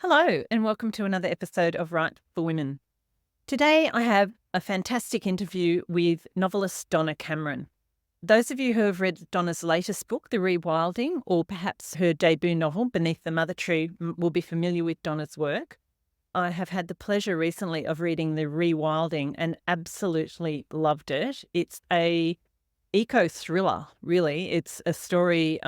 Hello, and welcome to another episode of Write for Women. Today, I have a fantastic interview with novelist Donna Cameron. Those of you who have read Donna's latest book, The Rewilding, or perhaps her debut novel, Beneath the Mother Tree, will be familiar with Donna's work. I have had the pleasure recently of reading The Rewilding and absolutely loved it. It's a eco-thriller, really. It's a story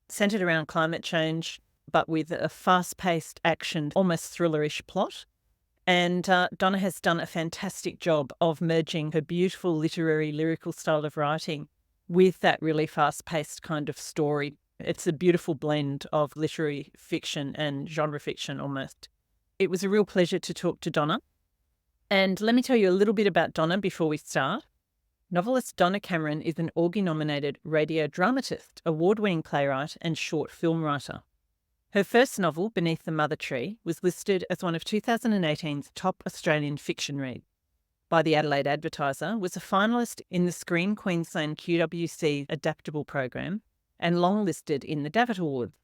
centered around climate change, but with a fast-paced action, almost thrillerish plot. And Donna has done a fantastic job of merging her beautiful literary, lyrical style of writing with that really fast-paced kind of story. It's a beautiful blend of literary fiction and genre fiction almost. It was a real pleasure to talk to Donna. And let me tell you a little bit about Donna before we start. Novelist Donna Cameron is an Augie-nominated radio dramatist, award-winning playwright and short film writer. Her first novel, Beneath the Mother Tree, was listed as one of 2018's top Australian fiction reads by the Adelaide Advertiser, was a finalist in the Screen Queensland QWC Adaptable program, and longlisted in the Davitt Awards.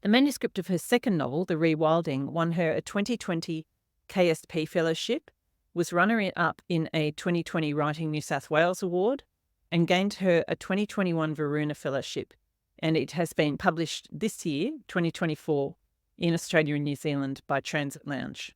The manuscript of her second novel, The Rewilding, won her a 2020 KSP Fellowship, was runner-up in a 2020 Writing New South Wales Award, and gained her a 2021 Varuna Fellowship. And it has been published this year, 2024, in Australia and New Zealand by Transit Lounge.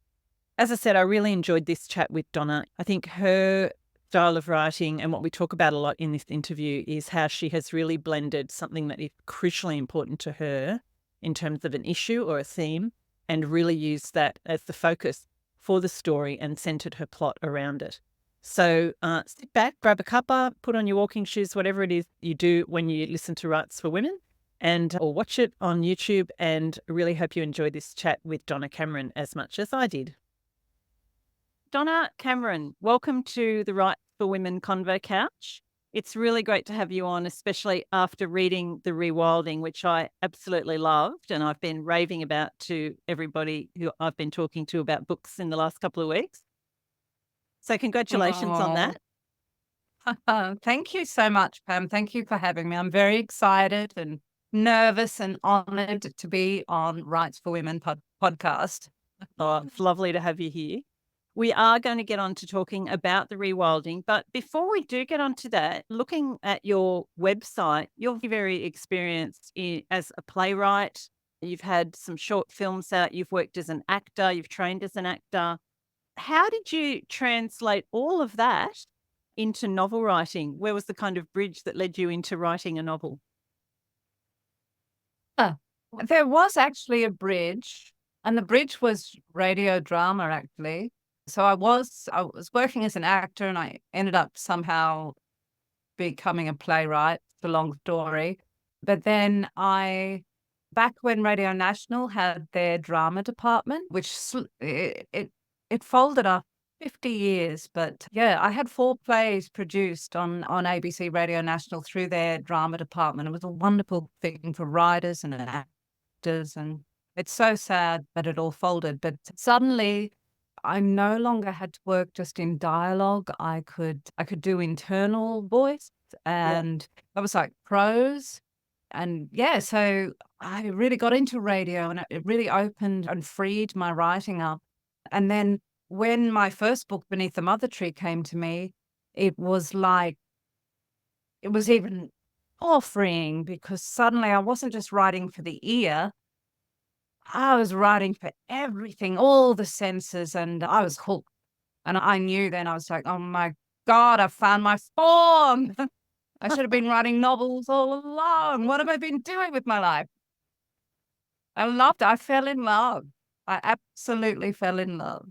As I said, I really enjoyed this chat with Donna. I think her style of writing and what we talk about a lot in this interview is how she has really blended something that is crucially important to her in terms of an issue or a theme and really used that as the focus for the story and centered her plot around it. So sit back, grab a cuppa, put on your walking shoes, whatever it is you do when you listen to Writes for Women, or watch it on YouTube, and really hope you enjoy this chat with Donna Cameron as much as I did. Donna Cameron, welcome to the Writes for Women Convo Couch. It's really great to have you on, especially after reading The Rewilding, which I absolutely loved, and I've been raving about to everybody who I've been talking to about books in the last couple of weeks. So congratulations on that. Thank you so much, Pam. Thank you for having me. I'm very excited and nervous and honoured to be on Writes for Women podcast. Oh, it's lovely to have you here. We are going to get on to talking about The Rewilding, but before we do get on to that, looking at your website, you're very experienced as a playwright. You've had some short films out. You've worked as an actor. You've trained as an actor. How did you translate all of that into novel writing? Where was the kind of bridge that led you into writing a novel? There was actually a bridge, and the bridge was radio drama, actually. So I was working as an actor, and I ended up somehow becoming a playwright. It's a long story. But then back when Radio National had their drama department, which it folded after 50 years, but yeah, I had 4 plays produced on ABC Radio National through their drama department. It was a wonderful thing for writers and actors, and it's so sad that it all folded. But suddenly, I no longer had to work just in dialogue. I could do internal voice, and that was like prose. And yeah, so I really got into radio, and it really opened and freed my writing up. And then when my first book, Beneath the Mother Tree, came to me, it was even more freeing, because suddenly I wasn't just writing for the ear. I was writing for everything, all the senses, and I was hooked. And I knew then, I was like, oh my God, I found my form. I should have been writing novels all along. What have I been doing with my life? I loved it. I fell in love. I absolutely fell in love.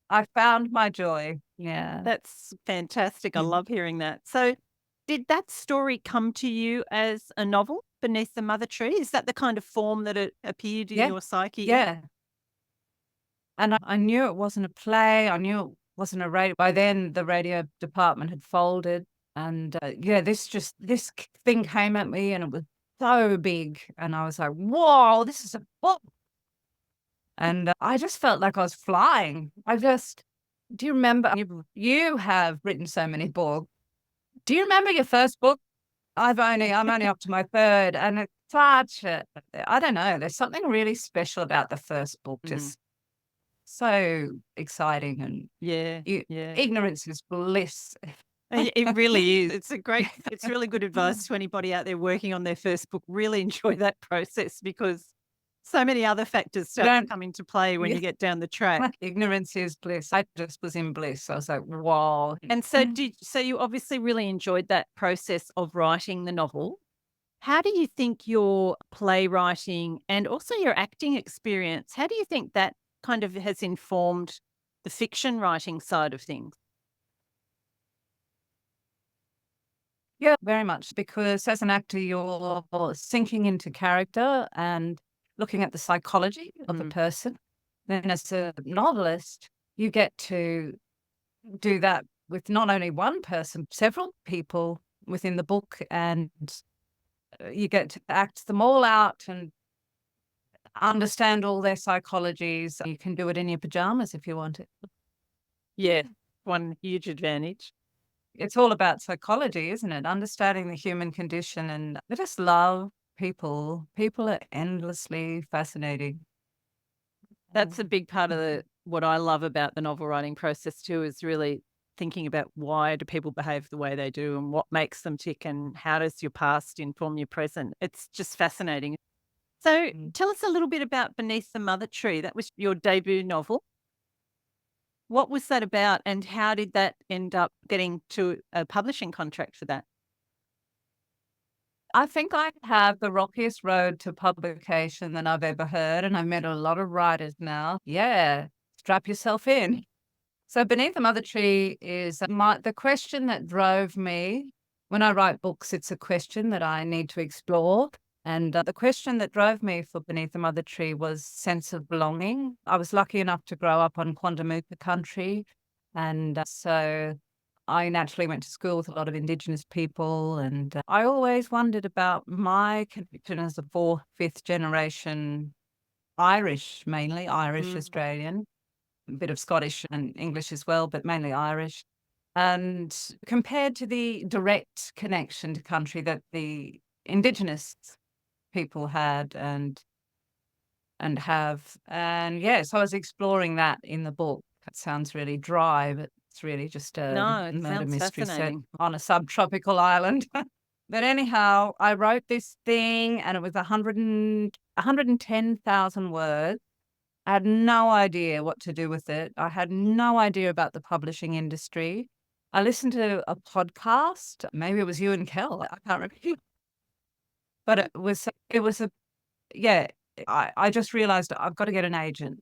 I found my joy. Yeah. That's fantastic. I love hearing that. So did that story come to you as a novel, Beneath the Mother Tree? Is that the kind of form that it appeared in your psyche? Yeah. And I knew it wasn't a play. I knew it wasn't a radio. By then, the radio department had folded. And this thing came at me, and it was so big. And I was like, whoa, this is a book. And I just felt like I was flying. Do you remember, you have written so many books. Do you remember your first book? I'm only up to my third, and such a, I don't know, there's something really special about the first book, just so exciting, and Yeah, yeah. ignorance is bliss. It really is. It's really good advice to anybody out there working on their first book. Really enjoy that process because so many other factors start to Don't come into play when yeah, you get down the track. ignorance is bliss. I just was in bliss. I was like, wow. And so you obviously really enjoyed that process of writing the novel. How do you think your playwriting and also your acting experience, how do you think that kind of has informed the fiction writing side of things? Yeah, very much. Because as an actor, you're sinking into character and looking at the psychology of a Mm. person. Then, as a novelist, you get to do that with not only one person, several people within the book, and you get to act them all out and understand all their psychologies. You can do it in your pajamas if you want it. Yeah, one huge advantage. It's all about psychology, isn't it? Understanding the human condition, and I just love people. People are endlessly fascinating. That's a big part of what I love about the novel writing process too, is really thinking about why do people behave the way they do and what makes them tick and how does your past inform your present. It's just fascinating. So Mm. tell us a little bit about Beneath the Mother Tree. That was your debut novel. What was that about and how did that end up getting to a publishing contract for that? I think I have the rockiest road to publication that I've ever heard, and I've met a lot of writers now. Yeah, strap yourself in. So, Beneath the Mother Tree is the question that drove me. When I write books, it's a question that I need to explore. And the question that drove me for Beneath the Mother Tree was sense of belonging. I was lucky enough to grow up on Quandamooka country. And so I naturally went to school with a lot of Indigenous people. And I always wondered about my connection as a fourth, fifth generation Irish, mainly Irish Mm. Australian, a bit of Scottish and English as well, but mainly Irish. And compared to the direct connection to country that the Indigenous people had and have. And yes, I was exploring that in the book. It sounds really dry, but it's really just a No, it murder sounds mystery set fascinating. on a subtropical island. But anyhow, I wrote this thing and it was 110,000 words. I had no idea what to do with it. I had no idea about the publishing industry. I listened to a podcast. Maybe it was you and Kel. I can't remember. But it was a yeah. I just realized I've got to get an agent.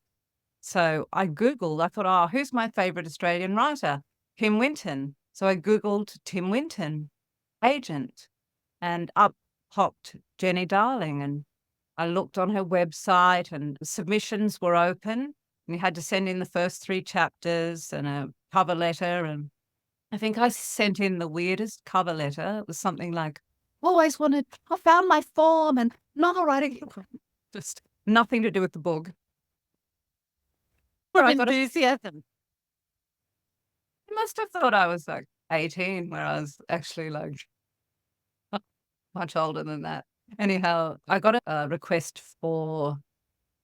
So I Googled. I thought, oh, who's my favorite Australian writer? Tim Winton. So I Googled Tim Winton agent, and up popped Jenny Darling, and I looked on her website and submissions were open and you had to send in the first 3 chapters and a cover letter. And I think I sent in the weirdest cover letter. It was something like, I found my form and novel writing. Just nothing to do with the book. Where I thought Enthusiasm. I must have thought I was like 18, where I was actually like much older than that. Anyhow, I got a request for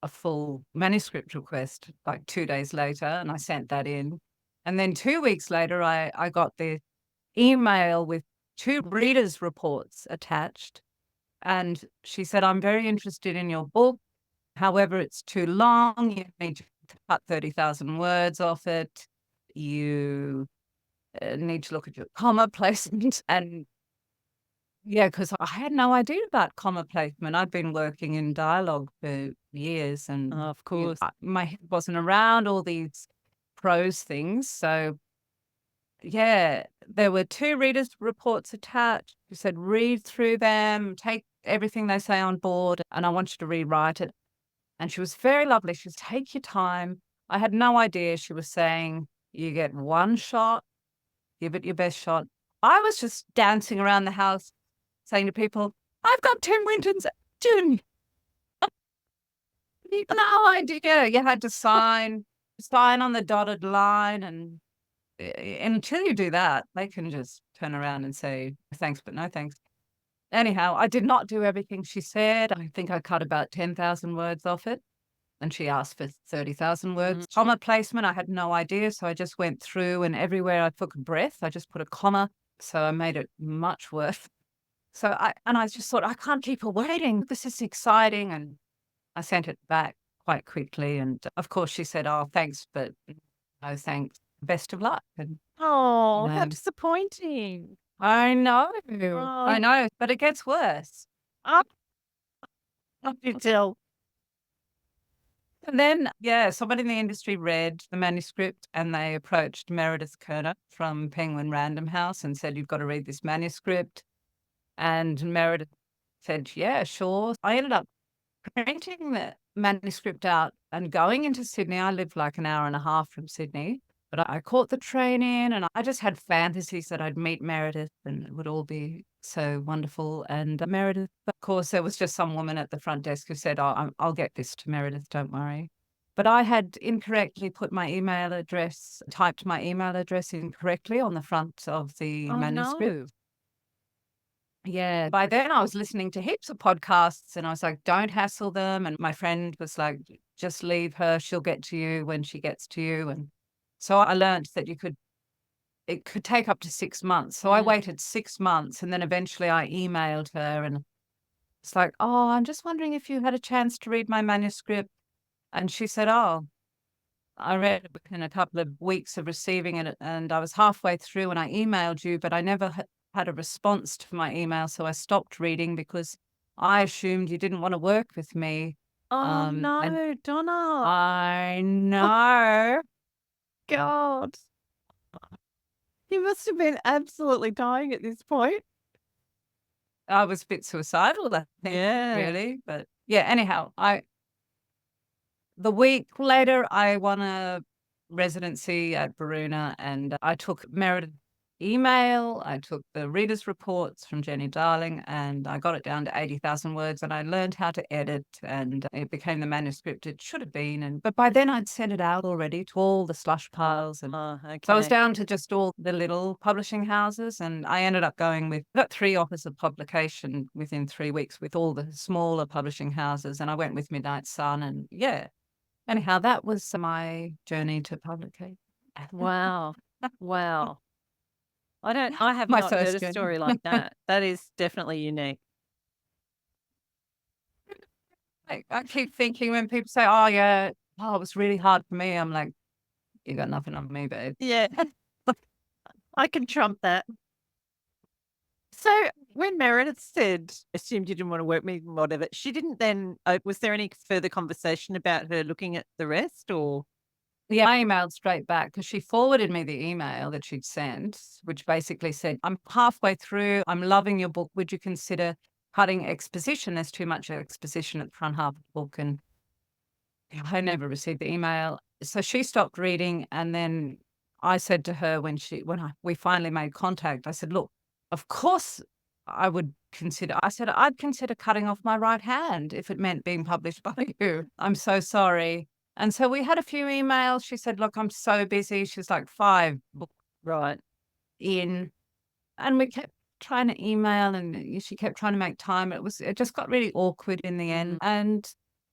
a full manuscript request like 2 days later, and I sent that in. And then 2 weeks later, I got the email with 2 readers' reports attached. And she said, I'm very interested in your book. However, it's too long. You need to cut 30,000 words off it. You need to look at your comma placement. And yeah, because I had no idea about comma placement. I'd been working in dialogue for years, and Of course. my head wasn't around all these prose things. So yeah, there were 2 readers' reports attached. She said, read through them, take everything they say on board, and I want you to rewrite it. And she was very lovely. She said, take your time. I had no idea. She was saying, you get one shot, give it your best shot. I was just dancing around the house saying to people, I've got Tim Winton's June. No idea. You had to sign on the dotted line. And until you do that, they can just turn around and say, thanks, but no thanks. Anyhow, I did not do everything she said. I think I cut about 10,000 words off it. And she asked for 30,000 words. Comma placement, I had no idea. So I just went through, and everywhere I took a breath, I just put a comma. So I made it much worse. I just thought, I can't keep her waiting. This is exciting. And I sent it back quite quickly. And of course, she said, oh, thanks, but no thanks. Best of luck. And Oh, how no. disappointing. I know. Oh, I know. But it gets worse. oh, you tell. And then, yeah, somebody in the industry read the manuscript and they approached Meredith Kerner from Penguin Random House and said, you've got to read this manuscript. And Meredith said, yeah, sure. I ended up printing the manuscript out and going into Sydney. I lived like an hour and a half from Sydney, but I caught the train in, and I just had fantasies that I'd meet Meredith and it would all be so wonderful. And Meredith, of course, there was just some woman at the front desk who said, oh, I'll get this to Meredith, don't worry. But I had incorrectly put my email address, typed my email address incorrectly on the front of the Oh, manuscript. no. Yeah. By then I was listening to heaps of podcasts and I was like, don't hassle them. And my friend was like, just leave her. She'll get to you when she gets to you. And so I learned that it could take up to 6 months. So I waited 6 months and then eventually I emailed her and it's like, oh, I'm just wondering if you had a chance to read my manuscript. And she said, oh, I read it within a couple of weeks of receiving it and I was halfway through and I emailed you, but I never had a response to my email. So I stopped reading because I assumed you didn't want to work with me. Oh, And no, Donna. I Oh, know. God. You must have been absolutely dying at this point. I was a bit suicidal, I think, Yeah. really. But yeah, anyhow, the week later, I won a residency at Baruna and I took Meredith's email, I took the reader's reports from Jenny Darling, and I got it down to 80,000 words and I learned how to edit and it became the manuscript it should have been. But by then I'd sent it out already to all the slush piles. And okay. so I was down to just all the little publishing houses and I ended up got 3 offers of publication within 3 weeks with all the smaller publishing houses. And I went with Midnight Sun and yeah. Anyhow, that was my journey to publication. Wow. Wow. I have My not heard first a journey. story like that. That is definitely unique. I keep thinking when people say, oh, yeah, oh, it was really hard for me. I'm like, you got nothing on me, babe. Yeah. I can trump that. So when Meredith assumed you didn't want to work with me, whatever, she didn't then, was there any further conversation about her looking at the rest or? Yeah, I emailed straight back because she forwarded me the email that she'd sent, which basically said, I'm halfway through. I'm loving your book. Would you consider cutting exposition? There's too much exposition at the front half of the book. And I never received the email. So she stopped reading. And then I said to her we finally made contact, I said, look, of course I said, I'd consider cutting off my right hand if it meant being published by you. I'm so sorry. And so we had a few emails. She said, look, I'm so busy. She's like 5 books Right. in. And we kept trying to email and she kept trying to make time. It just got really awkward in the end. And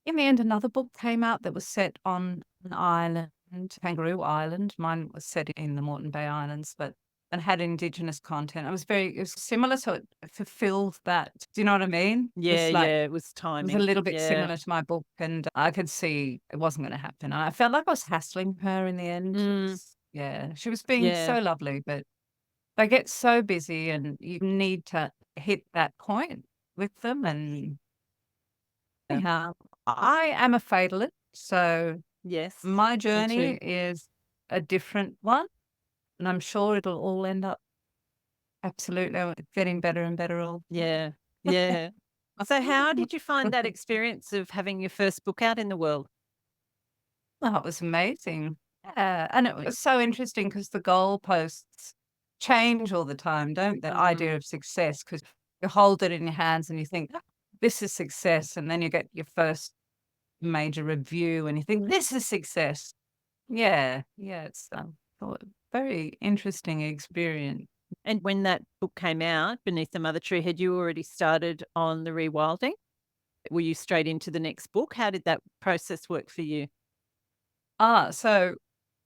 in the end, another book came out that was set on an island, Kangaroo Island. Mine was set in the Moreton Bay Islands, and had Indigenous content. It was similar, so it fulfilled that. Do you know what I mean? Yeah, it was It timing. was a little bit Yeah. similar to my book, and I could see it wasn't going to happen. I felt like I was hassling her in the end. Yeah, she was being so lovely, but they get so busy and you need to hit that point with them. And anyhow, I am a fatalist, so Yes. my journey is a different one, and I'm sure it'll all end up absolutely getting better and better all. Yeah. Yeah. So how did you find that experience of having your first book out in the world? Oh, it was amazing. Yeah, and it was so interesting because the goalposts change all the time, don't they? The idea of success, because you hold it in your hands and you think, "Ah, this is success. And then you get your first major review and you think, this is success. Yeah, it's very interesting experience. And when that book came out, Beneath the Mother Tree, had you already started on the rewilding? Were you straight into the next book? How did that process work for you? So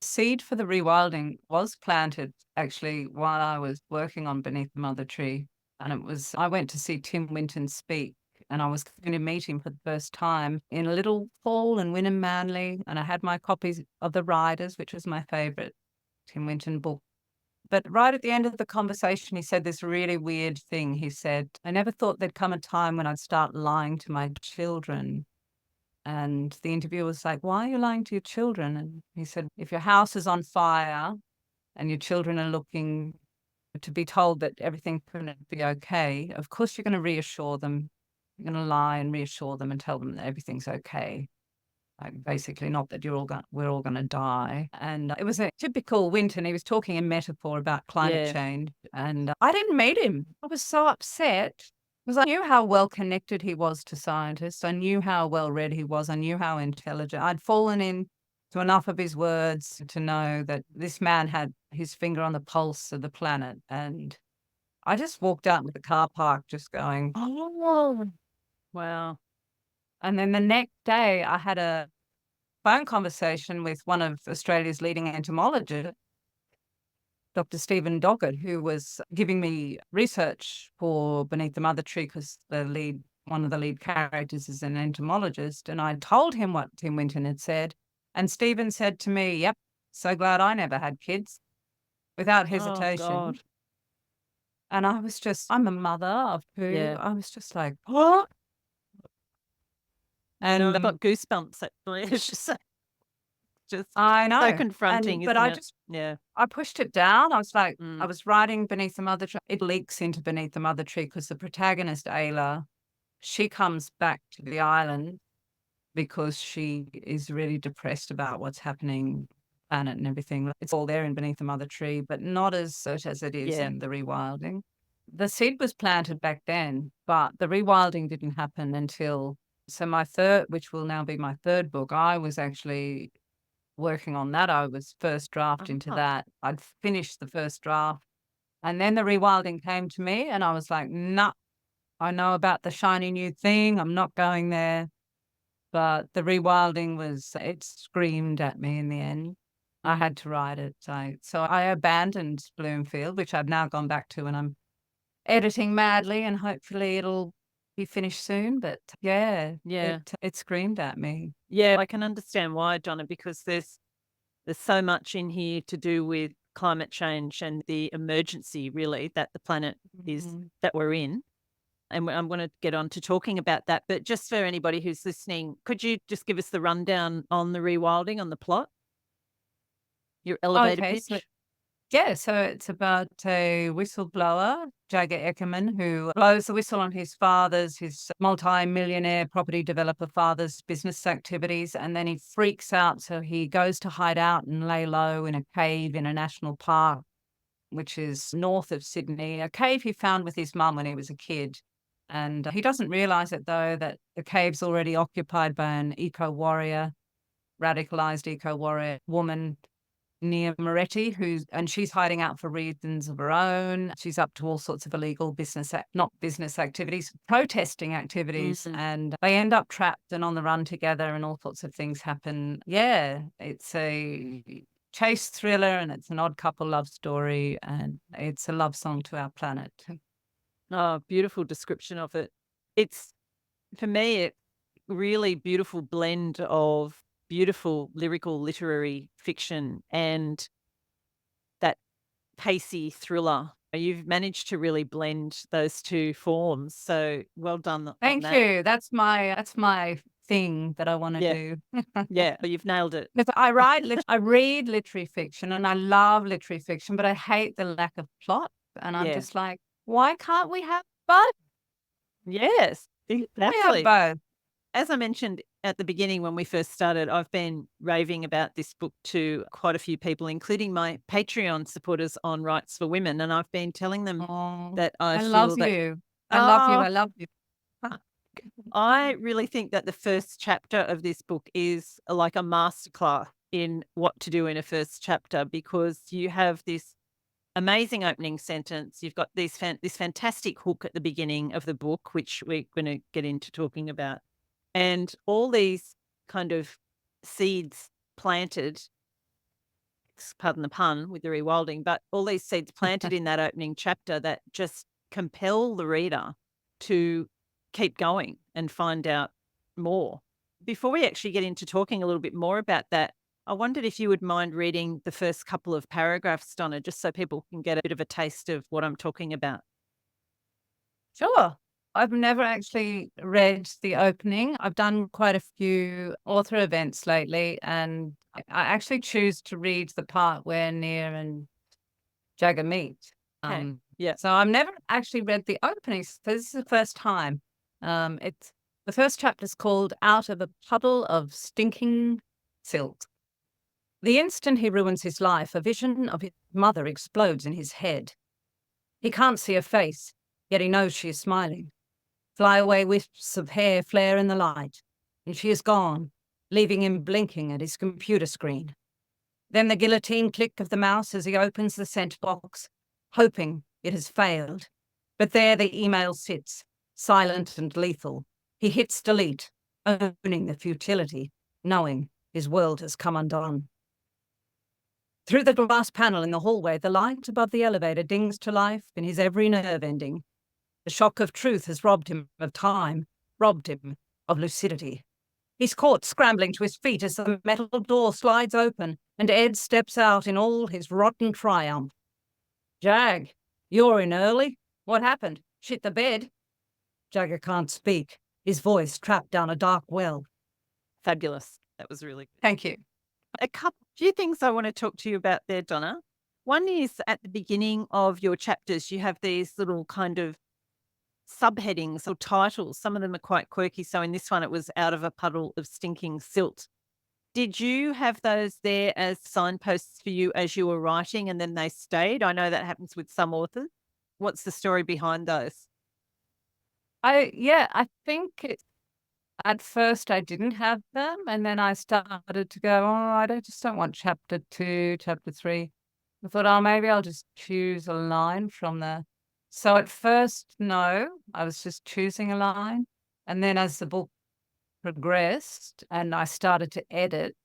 seed for the rewilding was planted actually while I was working on Beneath the Mother Tree. And I went to see Tim Winton speak, and I was going to meet him for the first time in a little hall in Wynnum Manly. And I had my copies of The Riders, which was my favorite Tim Winton book. But right at the end of the conversation, he said this really weird thing. He said, I never thought there'd come a time when I'd start lying to my children. And the interviewer was like, why are you lying to your children? And he said, if your house is on fire and your children are looking to be told that everything's going to be okay, of course you're going to reassure them. You're going to lie and reassure them and tell them that everything's okay. Like basically, not that we're all going to die. And it was a typical Winton. He was talking in metaphor about climate Yeah. change. And I didn't meet him. I was so upset because I knew how well connected he was to scientists. I knew how well read he was. I knew how intelligent. I'd fallen into enough of his words to know that this man had his finger on the pulse of the planet. And I just walked out into the car park just going, oh. Wow. And then the next day I had a phone conversation with one of Australia's leading entomologists, Dr. Stephen Doggett, who was giving me research for Beneath the Mother Tree because one of the lead characters is an entomologist. And I told him what Tim Winton had said. And Stephen said to me, yep, so glad I never had kids, without Oh, hesitation. God. And I'm a mother of two. Yeah. I was just like, what? And And I've got goosebumps, actually. It's just I so know. confronting, But isn't it? Yeah. I pushed it down. I was like, I Mm. was writing Beneath the Mother Tree. It leaks into Beneath the Mother Tree because the protagonist, Ayla, she comes back to the island because she is really depressed about what's happening, planet and everything. It's all there in Beneath the Mother Tree, but not as such as it is Yeah. in the rewilding. The seed was planted back then, but the rewilding didn't happen until my third, which will now be my third book. I was actually working on that. I was first draft into Oh, that. I'd finished the first draft. And then the rewilding came to me and I was like, nah, I know about the shiny new thing. I'm not going there. But the rewilding it screamed at me in the end. I had to write it. So I abandoned Bloomfield, which I've now gone back to and I'm editing madly and hopefully it'll be finished soon. But yeah, yeah. it screamed at me. Yeah, I can understand why, Donna, because there's so much in here to do with climate change and the emergency, really, that the planet is Mhm. that we're in. And I'm going to get on to talking about that. But just for anybody who's listening, could you just give us the rundown on the rewilding, on the plot? Your elevator Okay, so pitch? yeah, so it's about a whistleblower, Jagger Eckerman, who blows the whistle on his multi-millionaire property developer father's business activities, and then he freaks out. So he goes to hide out and lay low in a cave in a national park, which is north of Sydney, a cave he found with his mum when he was a kid. And he doesn't realize it, though, that the cave's already occupied by an eco-warrior, radicalized eco-warrior woman, Nia Moretti, and she's hiding out for reasons of her own. She's up to all sorts of illegal not business activities, protesting activities, Mm. and they end up trapped and on the run together, and all sorts of things happen. Yeah, it's a chase thriller, and it's an odd couple love story, and it's a love song to our planet. Oh, beautiful description of it. It's, for me, it's really beautiful blend of beautiful lyrical literary fiction and that pacey thriller. You've managed to really blend those two forms. So well done on Thank that. you. That's my thing that I want to Yeah. do. Yeah, you've nailed it. Because I read literary fiction and I love literary fiction, but I hate the lack of plot. And I'm Yeah. just like, why can't we have both? Yes, We have exactly. both. As I mentioned at the beginning when we first started, I've been raving about this book to quite a few people, including my Patreon supporters on Rights for Women. And I've been telling them Oh, that I I love feel that, you. I love you. oh, I love you. I really think that the first chapter of this book is like a masterclass in what to do in a first chapter, because you have this amazing opening sentence. You've got this fantastic hook at the beginning of the book, which we're going to get into talking about, and all these kind of seeds planted, pardon the pun with the rewilding, but all these seeds planted in that opening chapter that just compel the reader to keep going and find out more. Before we actually get into talking a little bit more about that, I wondered if you would mind reading the first couple of paragraphs, Donna, just so people can get a bit of a taste of what I'm talking about. Sure. I've never actually read the opening. I've done quite a few author events lately, and I actually choose to read the part where Nia and Jagger meet. Okay. Yeah. So I've never actually read the opening. So this is the first time. It's the first chapter is called "Out of a Puddle of Stinking Silt." The instant he ruins his life, a vision of his mother explodes in his head. He can't see her face, yet he knows she is smiling. Flyaway wisps of hair flare in the light, and she is gone, leaving him blinking at his computer screen. Then the guillotine click of the mouse as he opens the sent box, hoping it has failed. But there the email sits, silent and lethal. He hits delete, owning the futility, knowing his world has come undone. Through the glass panel in the hallway, the light above the elevator dings to life in his every nerve ending. The shock of truth has robbed him of time, robbed him of lucidity. He's caught scrambling to his feet as the metal door slides open and Ed steps out in all his rotten triumph. "Jag, you're in early. What happened? Shit the bed?" Jagger can't speak, his voice trapped down a dark well. Fabulous. That was really good. Thank you. Few things I want to talk to you about there, Donna. One is at the beginning of your chapters, you have these little kind of subheadings or titles. Some of them are quite quirky. So in this one, it was "Out of a Puddle of Stinking Silt." Did you have those there as signposts for you as you were writing and then they stayed? I know that happens with some authors. What's the story behind those? I think at first I didn't have them, and then I started to go, just don't want chapter 2, chapter 3. I thought, maybe I'll just choose a line from there. So at first, no, I was just choosing a line. And then as the book progressed and I started to edit,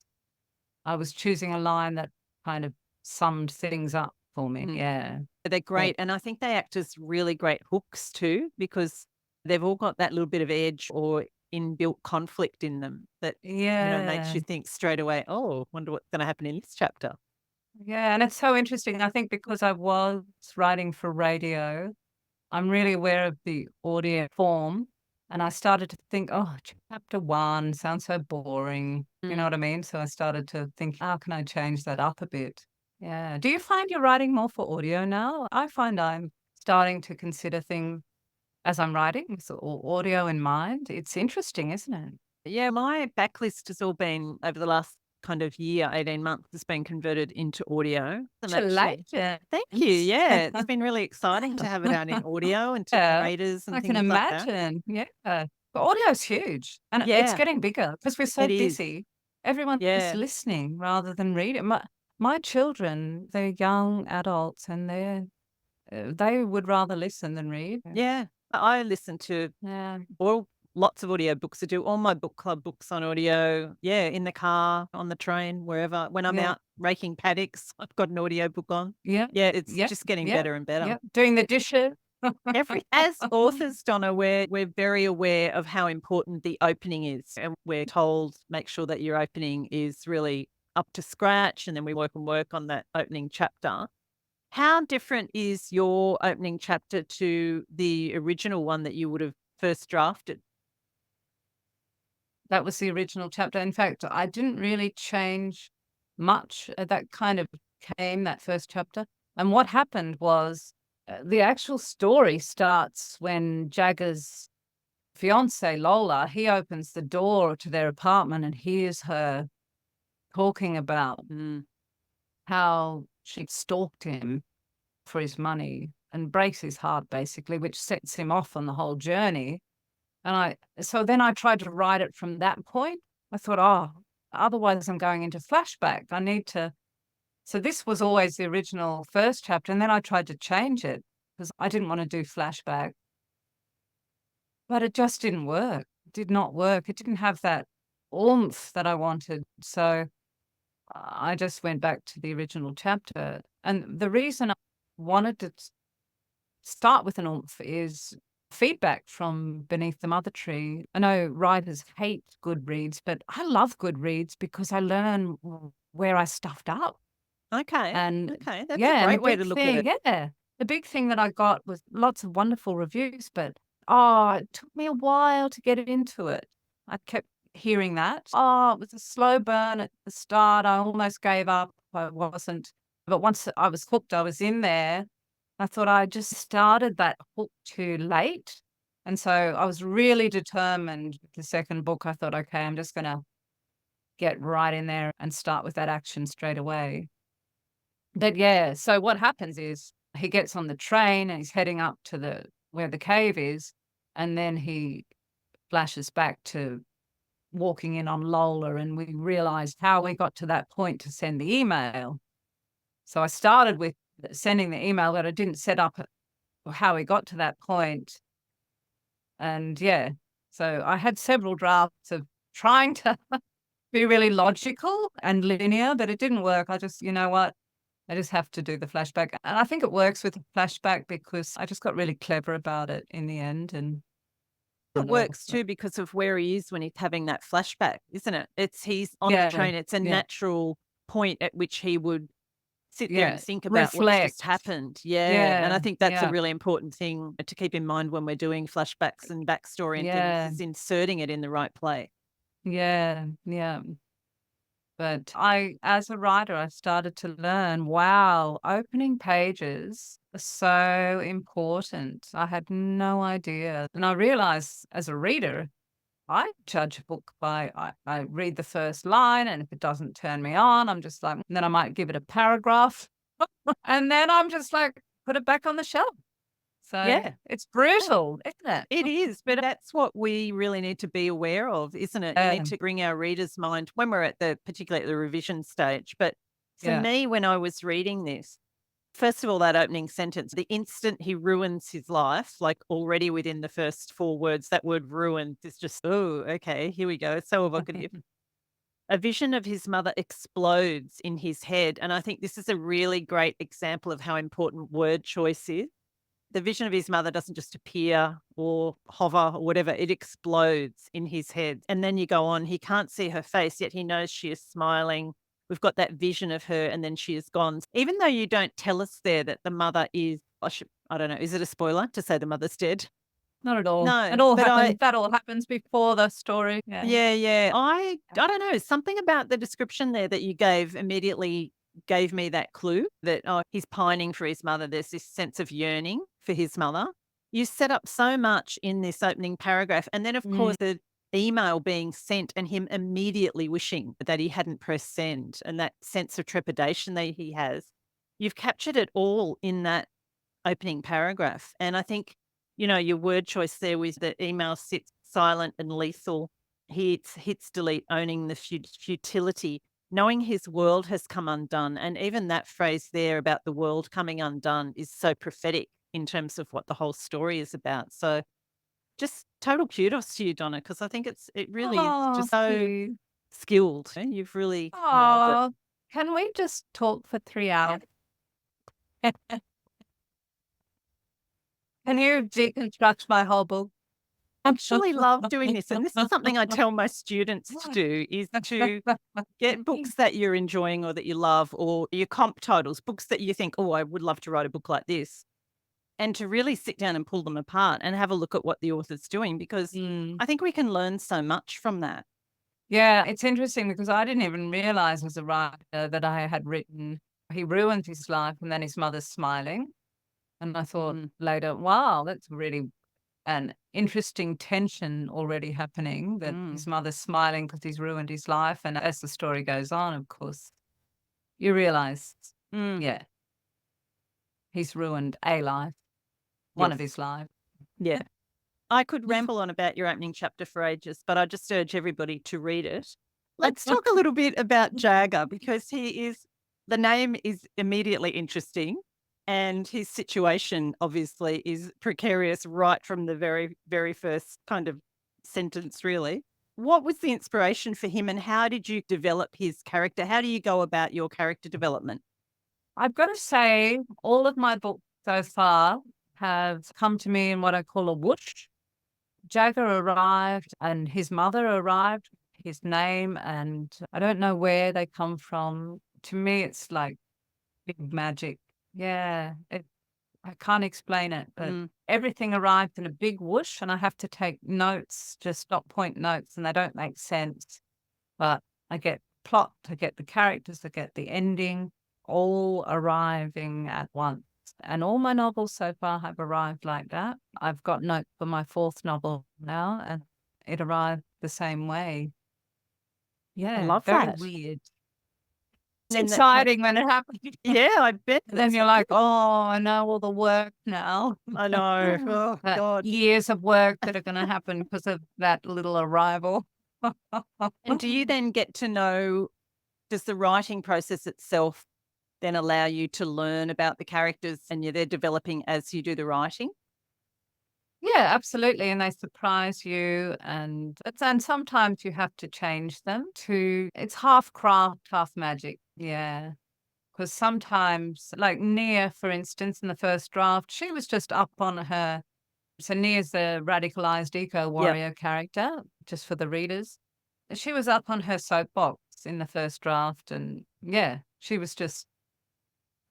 I was choosing a line that kind of summed things up for me. Yeah. They're great. And I think they act as really great hooks too, because they've all got that little bit of edge or inbuilt conflict in them that makes you think straight away, oh, wonder what's going to happen in this chapter. Yeah, and it's so interesting. I think because I was writing for radio, I'm really aware of the audio form. And I started to think, chapter 1 sounds so boring. You know what I mean? So I started to think, how can I change that up a bit? Yeah. Do you find you're writing more for audio now? I find I'm starting to consider things as I'm writing with audio in mind. It's interesting, isn't it? Yeah, my backlist has all been over the last kind of year, 18 months, has been converted into audio. Thank you. Yeah, it's been really exciting to have it out in audio and to narrators and I things can like that. imagine. Yeah. But audio's huge and it's getting bigger because we're so busy. Everyone is listening rather than reading. My children, they're young adults and they would rather listen than read. Yeah. I listen to lots of audio books. I do all my book club books on audio. Yeah, in the car, on the train, wherever. When I'm out raking paddocks, I've got an audio book on. Yeah. Yeah, it's just getting better and better. Yeah. Doing the dishes. As authors, Donna, we're very aware of how important the opening is. And we're told, make sure that your opening is really up to scratch. And then we work on that opening chapter. How different is your opening chapter to the original one that you would have first drafted? That was the original chapter. In fact, I didn't really change much. That kind of came, that first chapter. And what happened was the actual story starts when Jagger's fiance, Lola, he opens the door to their apartment and hears her talking about how she stalked him for his money and breaks his heart, basically, which sets him off on the whole journey. And so then I tried to write it from that point. I thought, otherwise I'm going into flashback. I need to So this was always the original first chapter, and then I tried to change it because I didn't want to do flashback, but it just didn't work. It did not work. It didn't have that oomph that I wanted. So I just went back to the original chapter. And the reason I wanted to start with an oomph is feedback from beneath the mother tree. I know writers hate good reads, but I love good reads because I learn where I stuffed up. Okay. And Okay. That's a yeah, and the great way to big look at thing, it. yeah, the big thing that I got was lots of wonderful reviews, but oh, it took me a while to get into it. I kept hearing that. Oh, it was a slow burn at the start. I almost gave up. I wasn't. But once I was hooked, I was in there. I thought I just started that hook too late. And so I was really determined. The second book, I thought, okay, I'm just going to get right in there and start with that action straight away. But yeah, so what happens is he gets on the train and he's heading up to the where the cave is, and then he flashes back to walking in on Lola, and we realized how we got to that point to send the email. So I started with sending the email, but I didn't set up how we got to that point. And yeah, so I had several drafts of trying to be really logical and linear, but it didn't work. I just, you know what? I just have to do the flashback. And I think it works with the flashback because I just got really clever about it in the end. And It works too because of where he is when he's having that flashback, isn't it? He's on the yeah, train. It's a yeah, natural point at which he would sit there and yeah. think about what's Reflect. just happened. Yeah. And I Yeah, think that's a yeah, really important thing to keep in mind when we're doing flashbacks and backstory and things, yeah, is inserting it in the right place. yeah, yeah. But as a writer, I started to learn, wow, opening pages are so important. I had no idea. And I realized as a reader, I judge a book by, I read the first line, and if it doesn't turn me on, I'm just like, and then I might give it a paragraph, and then I'm just like, put it back on the shelf. So Yeah. it's brutal, isn't it? It is, but that's what we really need to be aware of, isn't it? We need to bring our reader's mind when we're particularly at the revision stage. But for Yeah. me, when I was reading this, first of all, that opening sentence, the instant he ruins his life, like already within the first 4 words, that word ruined is just, oh, okay, here we go. It's so evocative. A vision of his mother explodes in his head. And I think this is a really great example of how important word choice is. The vision of his mother doesn't just appear or hover or whatever, it explodes in his head. And then you go on, he can't see her face, yet he knows she is smiling. We've got that vision of her, and then she is gone. Even though you don't tell us there that the mother is, I don't know, is it a spoiler to say the mother's dead? Not at all. No, but That all happens before the story. Yeah. yeah. I don't know, something about the description there that you gave immediately gave me that clue that, oh, he's pining for his mother. There's this sense of yearning for his mother. You set up so much in this opening paragraph. And then, of Mm. course, the email being sent and him immediately wishing that he hadn't pressed send, and that sense of trepidation that he has. You've captured it all in that opening paragraph. And I think, your word choice there was that email sits silent and lethal. He hits delete, owning the futility, knowing his world has come undone. And even that phrase there about the world coming undone is so prophetic in terms of what the whole story is about. So just total kudos to you, Donna, because I think it really is Oh, just so you. skilled. You've really nailed it. Oh, can we just talk for 3 hours? Can you deconstruct my whole book? Actually love doing this. And this is something I tell my students to do, is to get books that you're enjoying or that you love, or your comp titles, books that you think, oh, I would love to write a book like this. And to really sit down and pull them apart and have a look at what the author's doing, because Mm. I think we can learn so much from that. Yeah, it's interesting because I didn't even realize as a writer that I had written, he ruined his life and then his mother's smiling. And I thought later, wow, that's really an interesting tension already happening, that his mother's smiling because he's ruined his life. And as the story goes on, of course, you realize, yeah, he's ruined a life, one of Yes. his lives. Yeah. I could ramble on about your opening chapter for ages, but I just urge everybody to read it. Let's talk a little bit about Jagger, because he is The name is immediately interesting, and his situation obviously is precarious right from the very, very first kind of sentence, really. What was the inspiration for him, and how did you develop his character? How do you go about your character development? I've got to say, all of my books so far have come to me in what I call a whoosh. Jagger arrived and his mother arrived, his name, and I don't know where they come from. To me, it's like big magic. Yeah, I can't explain it, but Mm. everything arrived in a big whoosh, and I have to take notes, just dot point notes, and they don't make sense. But I get plot, I get the characters, I get the ending, all arriving at once. And all my novels so far have arrived like that. I've got notes for my fourth novel now, and it arrived the same way. I Yeah, love very that. weird. It's And then that exciting when it happens. yeah, I bet. And then you're like, oh, I know all the work now. I know. Oh, God. Years of work that are going to happen because of that little arrival. And do you then get to know, does the writing process itself then allow you to learn about the characters and they're developing as you do the writing? Yeah, absolutely. And they surprise you. And sometimes you have to change them to, it's half craft, half magic. Yeah. Because sometimes, like Nia, for instance, in the first draft, she was just up on her. So Nia's a radicalized eco Yep. warrior character, just for the readers. She was up on her soapbox in the first draft. And yeah, she was just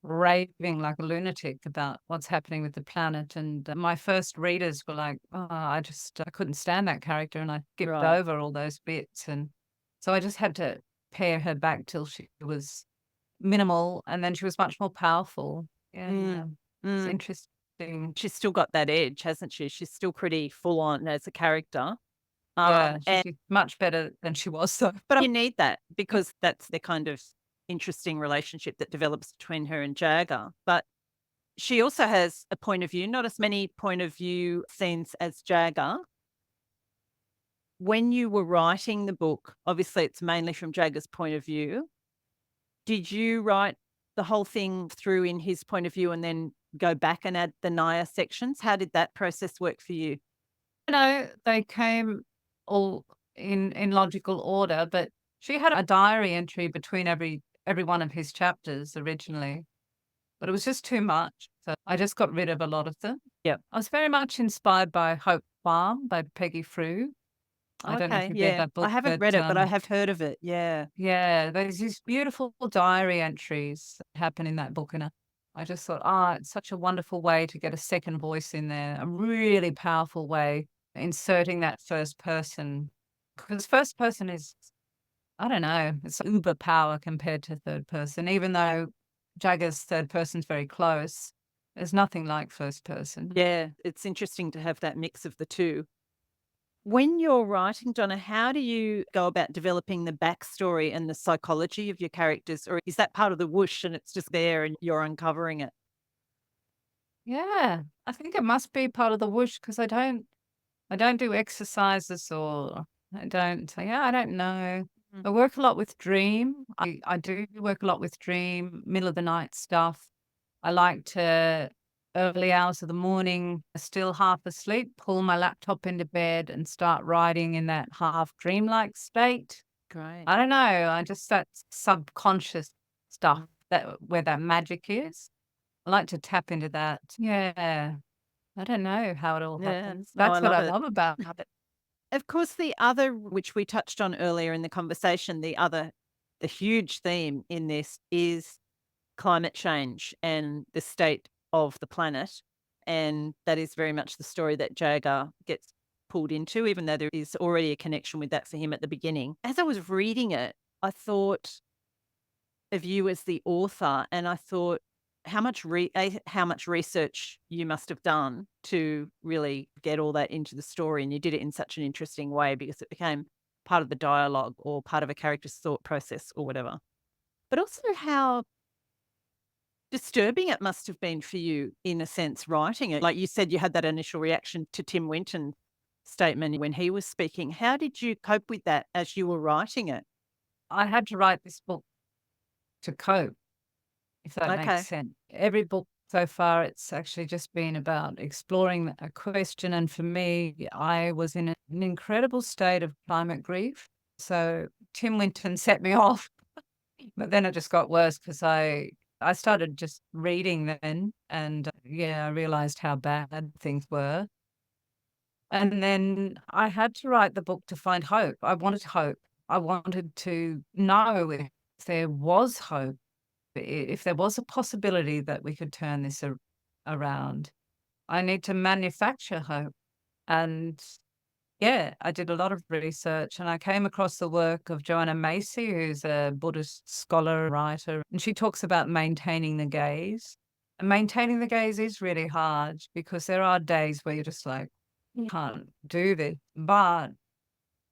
raving like a lunatic about what's happening with the planet. And my first readers were like, oh, I couldn't stand that character. And I skipped Right. over all those bits. And so I just had to pare her back till she was minimal. And then she was much more powerful. Yeah. Mm. It's Mm. interesting. She's still got that edge, hasn't she? She's still pretty full on as a character. Yeah. And She's much better than she was. So, but you need that because that's the kind of interesting relationship that develops between her and Jagger. But she also has a point of view, not as many point of view scenes as Jagger. When you were writing the book, obviously it's mainly from Jagger's point of view. Did you write the whole thing through in his point of view and then go back and add the Naya sections? How did that process work for you? they came all in logical order, but she had a diary entry between every one of his chapters originally, but it was just too much. So I just got rid of a lot of them. Yep. I was very much inspired by Hope Farm by Peggy Frew. I don't know if Okay, you've read yeah. that I book, haven't but read it, but I have heard of it. Yeah. yeah, there's these beautiful diary entries that happen in that book, and I just thought, it's such a wonderful way to get a second voice in there, a really powerful way, inserting that first person. Because first person is, I don't know, it's uber power compared to third person, even though Jagger's third person's very close. There's nothing like first person. Yeah, it's interesting to have that mix of the two. When you're writing, Donna, how do you go about developing the backstory and the psychology of your characters? Or is that part of the whoosh and it's just there and you're uncovering it? Yeah, I think it must be part of the whoosh because I don't do exercises or I don't know. Mm. I work a lot with dream. I do work a lot with dream, middle of the night stuff. I like to, early hours of the morning, still half asleep, pull my laptop into bed and start writing in that half dreamlike state. Great. I don't know. That subconscious stuff that where that magic is. I like to tap into that. Yeah. I don't know how it all Yeah. happens. Oh, I That's what love I it. love about it. Of course, the other, which we touched on earlier in the conversation, the huge theme in this is climate change and the state of the planet. And that is very much the story that Jagger gets pulled into, even though there is already a connection with that for him at the beginning. As I was reading it, I thought of you as the author, and I thought how much research you must have done to really get all that into the story, and you did it in such an interesting way because it became part of the dialogue or part of a character's thought process or whatever. But also how disturbing it must have been for you, in a sense, writing it. Like you said, you had that initial reaction to Tim Winton statement when he was speaking. How did you cope with that as you were writing it? I had to write this book to cope. if that makes Okay. sense. Every book so far, it's actually just been about exploring a question. And for me, I was in an incredible state of climate grief. So Tim Winton set me off, but then it just got worse because I started just reading then, and yeah, I realized how bad things were. And then I had to write the book to find hope. I wanted hope. I wanted to know if there was hope, if there was a possibility that we could turn this around. I need to manufacture hope. And yeah, I did a lot of research and I came across the work of Joanna Macy, who's a Buddhist scholar, writer, and she talks about maintaining the gaze. And maintaining the gaze is really hard because there are days where you're just like, can't do this. But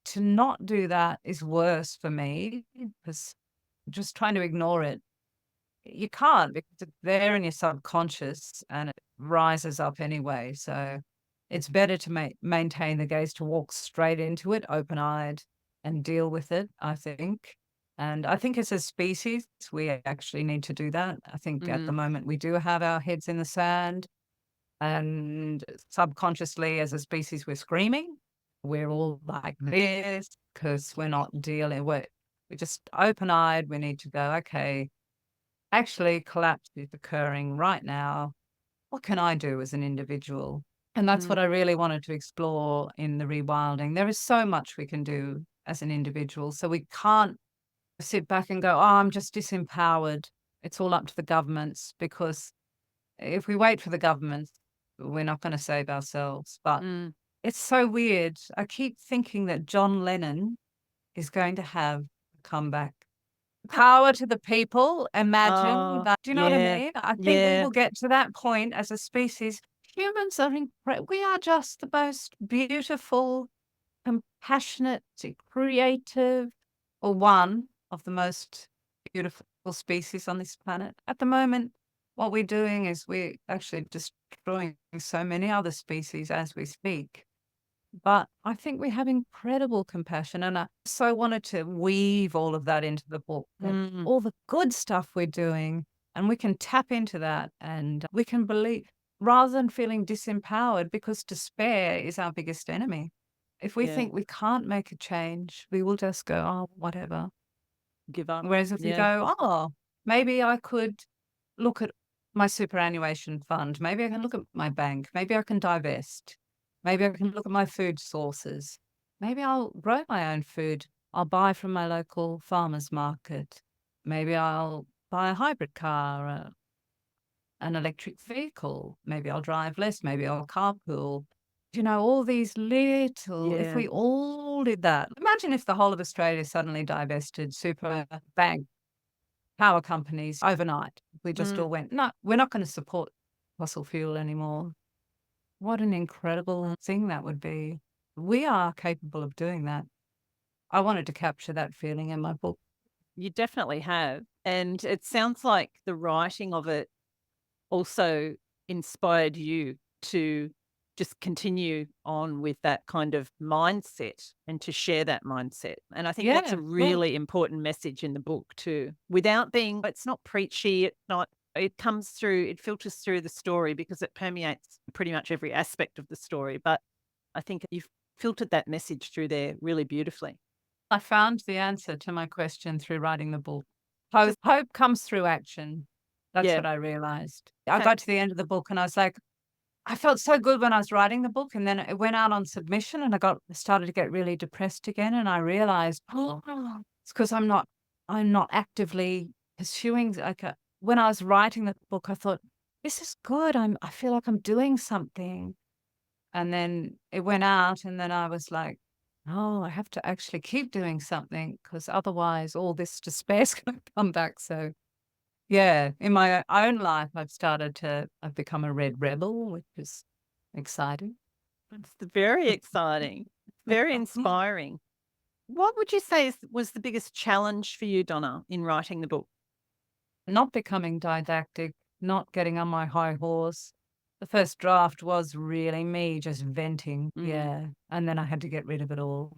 to not do that is worse for me because just trying to ignore it, you can't because it's there in your subconscious and it rises up anyway. So it's better to maintain the gaze, to walk straight into it, open eyed, and deal with it, I think. And I think as a species, we actually need to do that. I think at the Mm, moment we do have our heads in the sand, and subconsciously, as a species, we're screaming. We're all like this because we're not dealing with we're just open eyed. We need to go, okay, actually, collapse is occurring right now. What can I do as an individual? And that's mm, what I really wanted to explore in the rewilding. There is so much we can do as an individual. So we can't sit back and go, oh, I'm just disempowered. It's all up to the governments, because if we wait for the governments, we're not going to save ourselves. But mm. it's so weird. I keep thinking that John Lennon is going to have a comeback. Power to the people. Imagine Oh, that. Do you know what I yeah, mean? I think we yeah, will get to that point as a species. Humans are incredible. We are just the most beautiful, compassionate, creative, or one of the most beautiful species on this planet. At the moment, what we're doing is we're actually destroying so many other species as we speak. But I think we have incredible compassion, and I so wanted to weave all of that into the book, that mm, all the good stuff we're doing, and we can tap into that and we can believe rather than feeling disempowered, because despair is our biggest enemy. If we yeah. think we can't make a change, we will just go, oh, whatever. Give up. Whereas if we Yeah. go, oh, maybe I could look at my superannuation fund, maybe I can look at my bank, maybe I can divest, maybe I can look at my food sources, maybe I'll grow my own food, I'll buy from my local farmer's market, maybe I'll buy a hybrid car, an electric vehicle, maybe I'll drive less, maybe I'll carpool. You know, all these little, if Yeah. we all did that, imagine if the whole of Australia suddenly divested super bank power companies overnight. We just Mm. all went, no, we're not going to support fossil fuel anymore. What an incredible thing that would be. We are capable of doing that. I wanted to capture that feeling in my book. You definitely have. And it sounds like the writing of it also inspired you to just continue on with that kind of mindset and to share that mindset. And I think that's Yeah, a yeah. really important message in the book too. Without being, it's not preachy, it's not, it comes through, it filters through the story because it permeates pretty much every aspect of the story. But I think you've filtered that message through there really beautifully. I found the answer to my question through writing the book. Hope comes through action. That's Yeah. what I realized. I Okay. got to the end of the book and I was like, I felt so good when I was writing the book, and then it went out on submission and started to get really depressed again. And I realized, oh, it's because I'm not actively pursuing when I was writing the book, I thought, this is good. I feel like I'm doing something. And then it went out and then I was like, oh, I have to actually keep doing something because otherwise all this despair's going to come back. So yeah, in my own life, I've become a red rebel, which is exciting. It's very exciting, very inspiring. What would you say was the biggest challenge for you, Donna, in writing the book? Not becoming didactic, not getting on my high horse. The first draft was really me just venting. Mm. Yeah. And then I had to get rid of it all.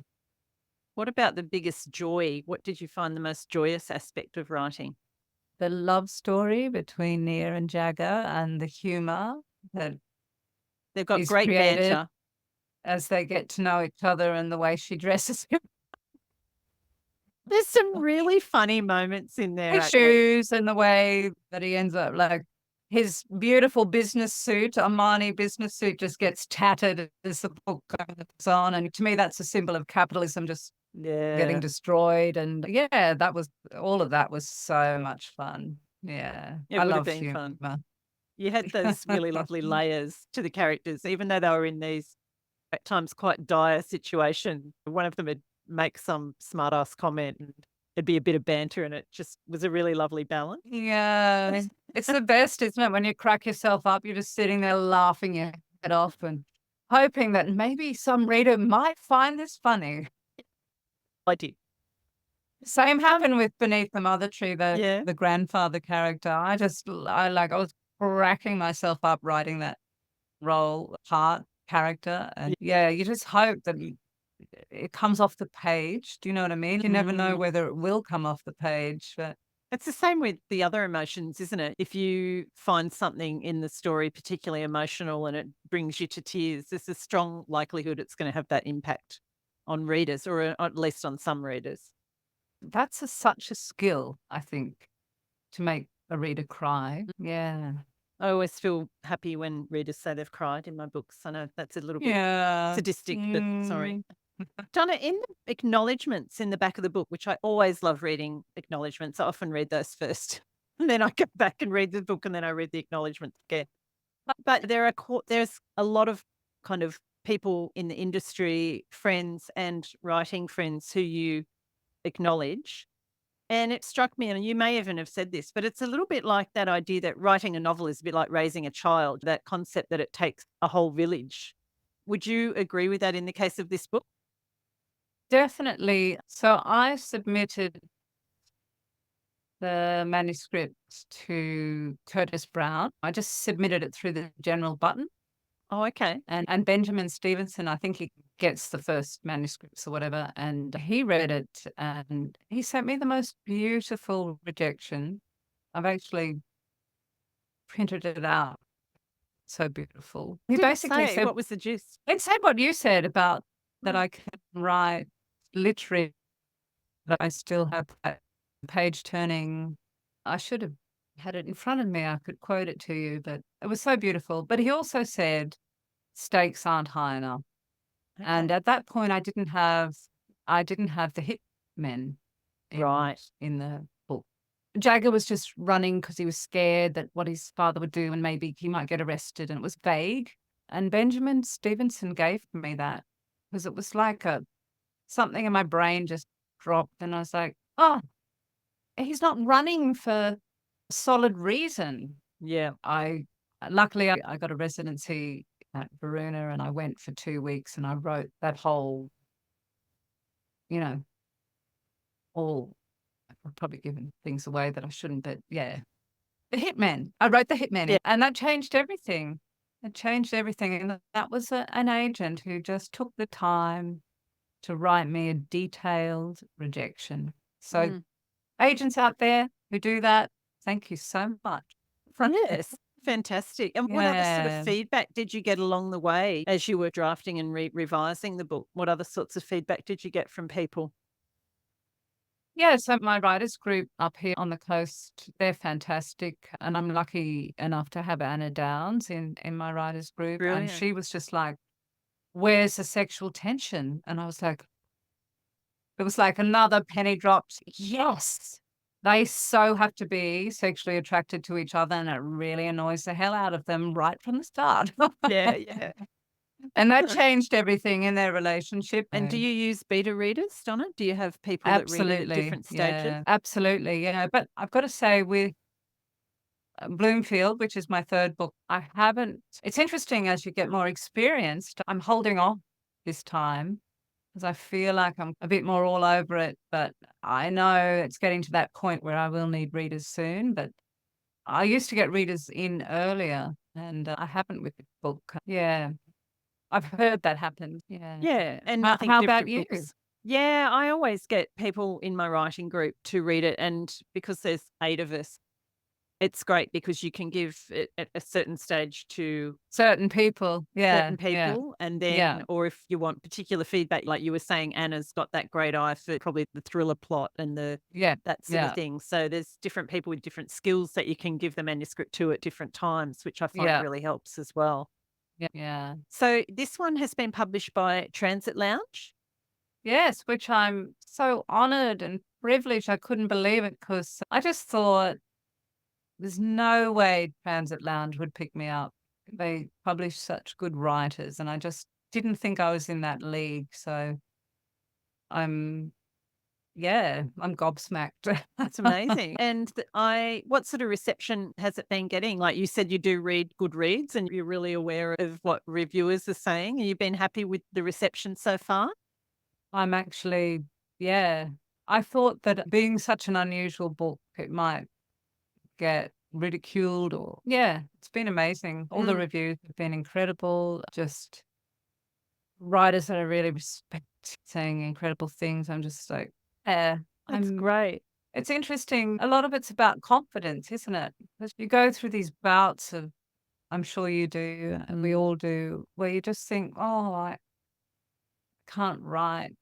What about the biggest joy? What did you find the most joyous aspect of writing? the love story between Nia and Jagger and the humour that They've got is great created banter. as they get to know each other and the way she dresses him. There's some really funny moments in there, His actually. shoes and the way that he ends up, like, his beautiful business suit, Armani business suit, just gets tattered as the book goes on. And to me, that's a symbol of capitalism just getting Yeah, destroyed. And yeah, all of that was so much fun. Yeah, it I would have love been fun. humor. You had those really lovely layers to the characters, even though they were in these, at times, quite dire situations. One of them would make some smart-ass comment and there'd be a bit of banter, and it just was a really lovely balance. Yeah, it's the best, isn't it? When you crack yourself up, you're just sitting there laughing your head off and hoping that maybe some reader might find this funny. I did. Same happened with Beneath the Mother Tree, Yeah. the grandfather character. I was cracking myself up writing that character. And yeah, you just hope that it comes off the page. Do you know what I mean? You never know whether it will come off the page, but It's the same with the other emotions, isn't it? If you find something in the story particularly emotional and it brings you to tears, there's a strong likelihood it's going to have that impact on readers, or at least on some readers. that's such a skill, I think, to make a reader cry. Yeah. I always feel happy when readers say they've cried in my books. I know that's a little bit Yeah. sadistic, but sorry. Donna, in the acknowledgements in the back of the book, which I always love reading acknowledgements, I often read those first. And then I go back and read the book, and then I read the acknowledgements again. But there's a lot of kind of people in the industry, friends and writing friends who you acknowledge. And it struck me, and you may even have said this, but it's a little bit like that idea that writing a novel is a bit like raising a child, that concept that it takes a whole village. Would you agree with that in the case of this book? Definitely. So I submitted the manuscript to Curtis Brown. I just submitted it through the general button. Oh, okay. And Benjamin Stevenson, I think he gets the first manuscripts or whatever, and he read it and he sent me the most beautiful rejection. I've actually printed it out. So beautiful. He Did it basically say said, what was the gist? it said what you said about that I can write literary, that I still have that page turning. I should have had it in front of me. I could quote it to you, but it was so beautiful. But he also said, stakes aren't high enough. And Okay. at that point, I didn't have the hitmen Right. in the book. Jagger was just running because he was scared that what his father would do and maybe he might get arrested, and it was vague. And Benjamin Stevenson gave me that because it was like something in my brain just dropped, and I was like, oh, he's not running for a solid reason. Yeah. Luckily I got a residency at Varuna, and I went for 2 weeks and I wrote that whole, you know, I've probably given things away that I shouldn't, but yeah. The Hitman. I wrote The Hitman, Yeah. and that changed everything. It changed everything, and that was an agent who just took the time to write me a detailed rejection. So agents out there who do that, thank you so much. Yes. Fantastic. And what other sort of Yeah. feedback did you get along the way as you were drafting and revising the book? What other sorts of feedback did you get from people? Yeah, so my writers group up here on the coast, they're fantastic. And I'm lucky enough to have Anna Downs in my writers group. And Brilliant. she was just like, where's the sexual tension? And I was like, it was like another penny dropped. Yes, they so have to be sexually attracted to each other, and it really annoys the hell out of them right from the start. Yeah, yeah. And that changed everything in their relationship. And do you use beta readers, Donna? Do you have people that read it at Absolutely. different stages? Yeah, absolutely. Yeah. But I've got to say, with Bloomfield, which is my third book, I haven't. It's interesting as you get more experienced. I'm holding off this time because I feel like I'm a bit more all over it. But I know it's getting to that point where I will need readers soon. But I used to get readers in earlier, and I haven't with the book. Yeah. I've heard that happen. Yeah. Yeah, and I think How about different you? books. Yeah, I always get people in my writing group to read it, and because there's 8 of us, It's great because you can give it at a certain stage to Certain people. Yeah, certain yeah, people, and yeah, then or if you want particular feedback, like you were saying, Anna's got that great eye for probably the thriller plot and yeah, that sort of yeah, thing. So there's different people with different skills that you can give the manuscript to at different times, which I find yeah, really helps as well. yeah, yeah. So this one has been published by Transit Lounge. Yes, which I'm so honored and privileged. I couldn't believe it because I just thought there's no way Transit Lounge would pick me up. They publish such good writers, and I just didn't think I was in that league. So I'm, yeah, I'm gobsmacked. That's amazing. And what sort of reception has it been getting? Like you said, you do read good reads and you're really aware of what reviewers are saying. Have you been happy with the reception so far? I'm actually, yeah, I thought that being such an unusual book, it might get ridiculed or, yeah, it's been amazing. All the Mm, reviews have been incredible. Just writers that I really respect saying incredible things. I'm just like, yeah, that's I'm, great. it's interesting. A lot of it's about confidence, isn't it? Because you go through these bouts of, I'm sure you do, and we all do, where you just think, oh, I can't write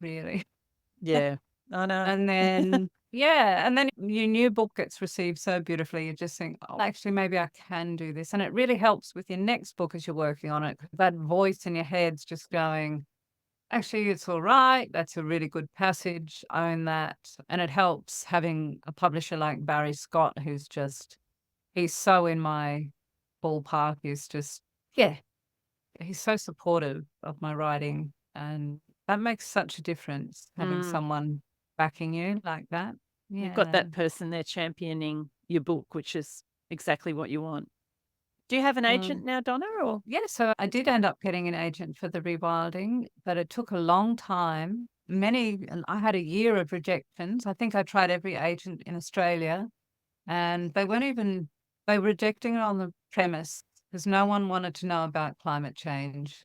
really. Yeah, I know. And then, yeah, and then your new book gets received so beautifully. You just think, oh, actually, maybe I can do this. And it really helps with your next book as you're working on it. That voice in your head's just going, actually, it's all right. That's a really good passage. Own that. And it helps having a publisher like Barry Scott, who's just, he's so in my ballpark. He's just, yeah, he's so supportive of my writing. And that makes such a difference, having Mm, someone backing you like that. you've got Yeah. that person there championing your book, which is exactly what you want. Do you have an agent Um, now, Donna? Or yeah, so I did end up getting an agent for the rewilding, but it took a long time. And I had a year of rejections. I think I tried every agent in Australia, and they were rejecting it on the premise because no one wanted to know about climate change.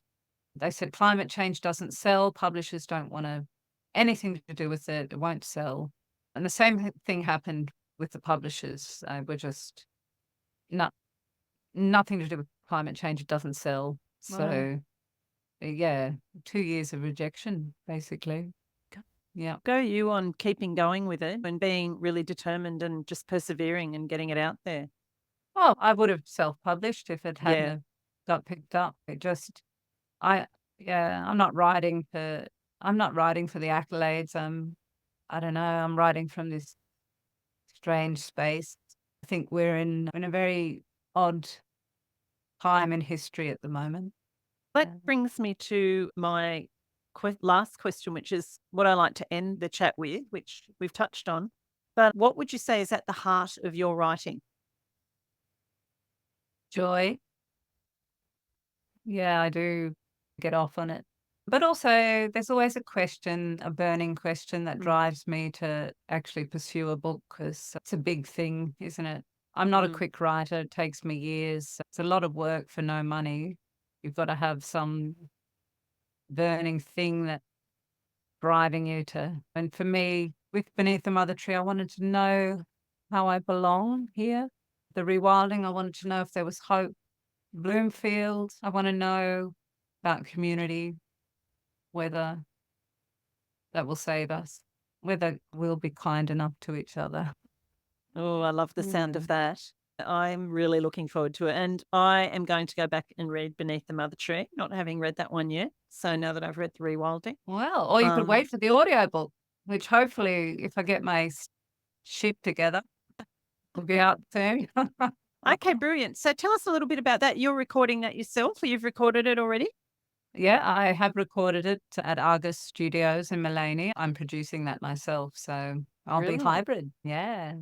They said climate change doesn't sell, publishers don't want to anything to do with it, it won't sell. And the same thing happened with the publishers. We're just not nothing to do with climate change, it doesn't sell. wow, So yeah, 2 years of rejection, basically. go Yeah. go you on keeping going with it and being really determined and just persevering and getting it out there. Well, I would have self-published if it hadn't Yeah. have got picked up. It just I yeah, I'm not writing for the accolades. I don't know, I'm writing from this strange space. I think we're in a very odd time in history at the moment. That Yeah. brings me to my last question, which is what I like to end the chat with, which we've touched on. But what would you say is at the heart of your writing? Joy. Yeah, I do get off on it. But also, there's always a question, a burning question that Mm, drives me to actually pursue a book because it's a big thing, isn't it? I'm not a mm. quick writer. It takes me years. It's a lot of work for no money. You've got to have some burning thing that driving you to. And for me, with Beneath the Mother Tree, I wanted to know how I belong here. The Rewilding, I wanted to know if there was hope. Bloomfield, I want to know about community, whether that will save us, whether we'll be kind enough to each other. Oh, I love the sound Yeah. of that. I'm really looking forward to it. And I am going to go back and read Beneath the Mother Tree, not having read that one yet. So now that I've read The Rewilding. Well, or you could Um, wait for the audiobook, which hopefully, if I get my ship together, will be out soon. okay, brilliant. So tell us a little bit about that. You're recording that yourself, or you've recorded it already? Yeah, I have recorded it at Argus Studios in Mullaney. I'm producing that myself, so I'll be Brilliant. hybrid. Yeah,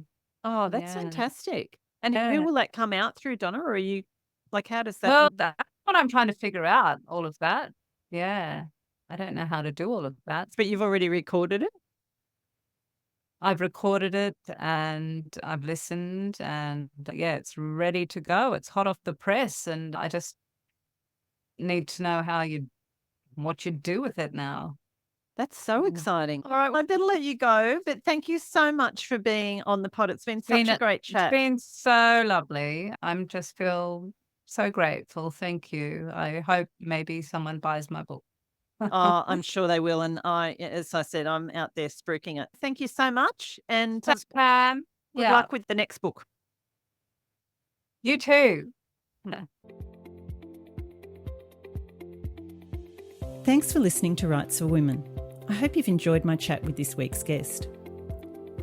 Oh, that's yeah, fantastic. And who yeah. will that come out through, Donna? Or are you like, how does that? Well, that's what I'm trying to figure out, all of that. Yeah. I don't know how to do all of that. But you've already recorded it? I've recorded it and I've listened and yeah, it's ready to go. It's hot off the press and I just need to know what you do with it now. That's so exciting. All right, well, I better let you go, but thank you so much for being on the pod. It's been such a great chat. It's been so lovely. I'm just feel so grateful. Thank you. I hope maybe someone buys my book. Oh, I'm sure they will. And as I said, I'm out there spruiking it. Thank you so much. And Thanks, Pam. good luck with the next book. You too. Thanks for listening to Rights for Women. I hope you've enjoyed my chat with this week's guest.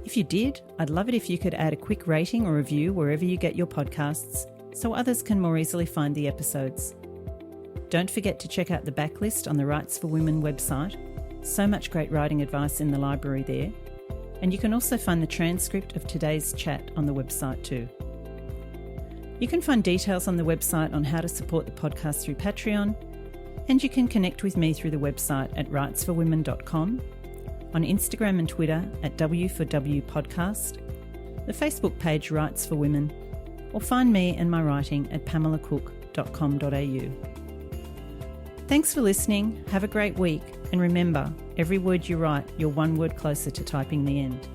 If you did, I'd love it if you could add a quick rating or review wherever you get your podcasts so others can more easily find the episodes. Don't forget to check out the backlist on the Rights for Women website. So much great writing advice in the library there. And you can also find the transcript of today's chat on the website too. You can find details on the website on how to support the podcast through Patreon, and you can connect with me through the website at rightsforwomen.com, on Instagram and Twitter at W4W Podcast, the Facebook page Rights for Women, or find me and my writing at pamelacook.com.au. Thanks for listening, have a great week, and remember, every word you write, you're one word closer to typing the end.